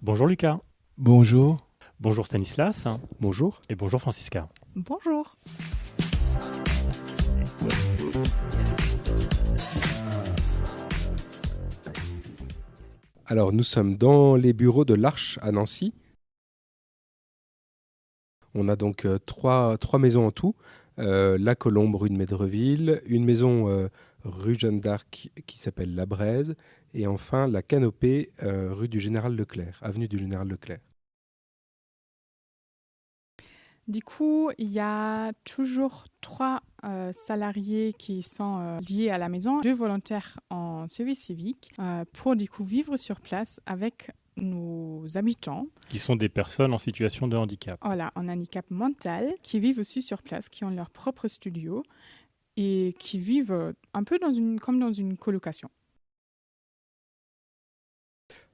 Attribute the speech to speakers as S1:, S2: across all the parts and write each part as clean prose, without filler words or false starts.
S1: Bonjour Lucas.
S2: Bonjour.
S1: Bonjour Stanislas.
S2: Bonjour.
S1: Et bonjour Francisca.
S3: Bonjour.
S2: Alors, nous sommes dans les bureaux de l'Arche à Nancy. On a donc trois maisons en tout. La Colombe, rue de Médreville, une maison rue Jeanne d'Arc qui s'appelle La Braise, et enfin la Canopée, rue du Général Leclerc, avenue du Général Leclerc.
S3: Du coup, il y a toujours 3 salariés qui sont liés à la maison, 2 volontaires en service civique pour du coup vivre sur place avec nos habitants.
S1: Qui sont des personnes en situation de handicap.
S3: Voilà, en handicap mental, qui vivent aussi sur place, qui ont leur propre studio et qui vivent un peu comme dans une colocation.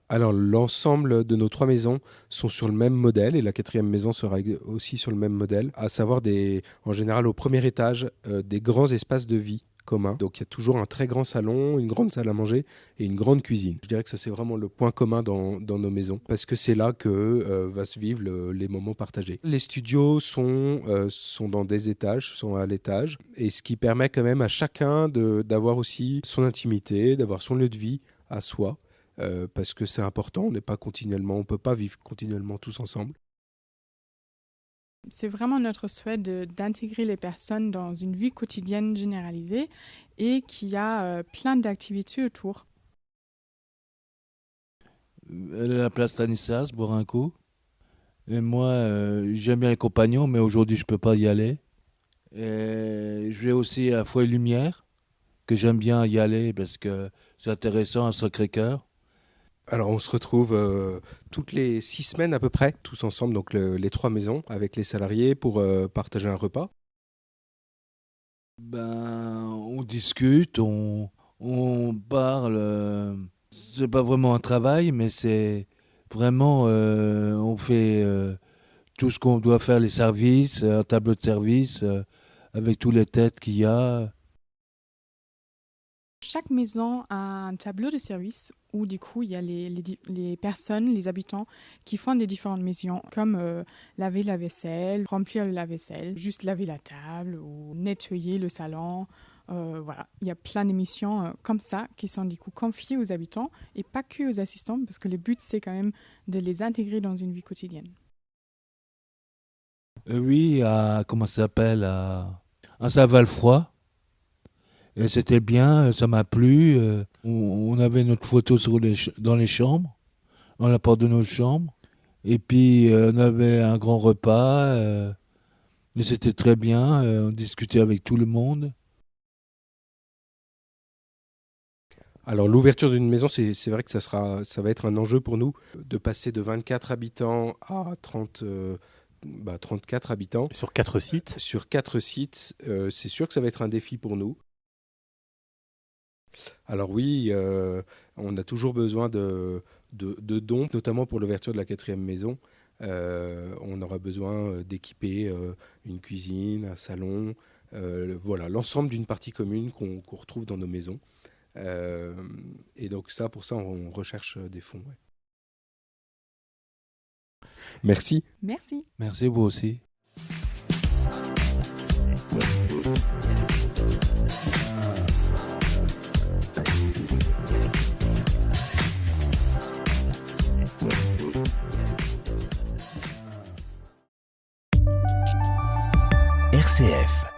S2: Alors, l'ensemble de nos 3 maisons sont sur le même modèle, et la 4e maison sera aussi sur le même modèle, à savoir en général au premier étage, des grands espaces de vie communs. Donc il y a toujours un très grand salon, une grande salle à manger et une grande cuisine. Je dirais que ça, c'est vraiment le point commun dans nos maisons, parce que c'est là que va se vivre les moments partagés. Les studios sont dans des étages, sont à l'étage, et ce qui permet quand même à chacun d'avoir aussi son intimité, d'avoir son lieu de vie à soi. Parce que c'est important, on ne peut pas vivre continuellement tous ensemble.
S3: C'est vraiment notre souhait d'intégrer les personnes dans une vie quotidienne généralisée et qu'il y a plein d'activités autour.
S4: La place Stanislas, boire un coup. Et moi, j'aime bien les compagnons, mais aujourd'hui, je peux pas y aller. Et je vais aussi à Foi et Lumière, que j'aime bien y aller parce que c'est intéressant, à Sacré-Cœur.
S2: Alors on se retrouve toutes les 6 semaines à peu près, tous ensemble, donc les 3 maisons, avec les salariés pour partager un repas.
S4: On discute, on parle. C'est pas vraiment un travail, mais c'est vraiment, on fait tout ce qu'on doit faire, les services, un tableau de service, avec tous les têtes qu'il y a.
S3: Chaque maison a un tableau de service où du coup il y a les personnes, les habitants qui font des différentes missions comme laver la vaisselle, remplir le lave-vaisselle, juste laver la table ou nettoyer le salon. Voilà, il y a plein de missions comme ça qui sont du coup confiées aux habitants et pas que aux assistants parce que le but c'est quand même de les intégrer dans une vie quotidienne.
S4: Oui, comment ça s'appelle, à Saint-Valfroid. Et c'était bien, ça m'a plu. On avait notre photo dans les chambres, dans la porte de nos chambres. Et puis, on avait un grand repas. Mais c'était très bien. On discutait avec tout le monde.
S2: Alors l'ouverture d'une maison, c'est vrai que ça va être un enjeu pour nous de passer de 24 habitants à 34 habitants.
S1: Sur 4 sites.
S2: Sur 4 sites, c'est sûr que ça va être un défi pour nous. Alors oui, on a toujours besoin de dons, notamment pour l'ouverture de la 4e maison. On aura besoin d'équiper une cuisine, un salon, voilà, l'ensemble d'une partie commune qu'on retrouve dans nos maisons. Et donc pour ça, on recherche des fonds. Ouais. Merci.
S3: Merci.
S4: Merci, vous aussi.
S5: RCF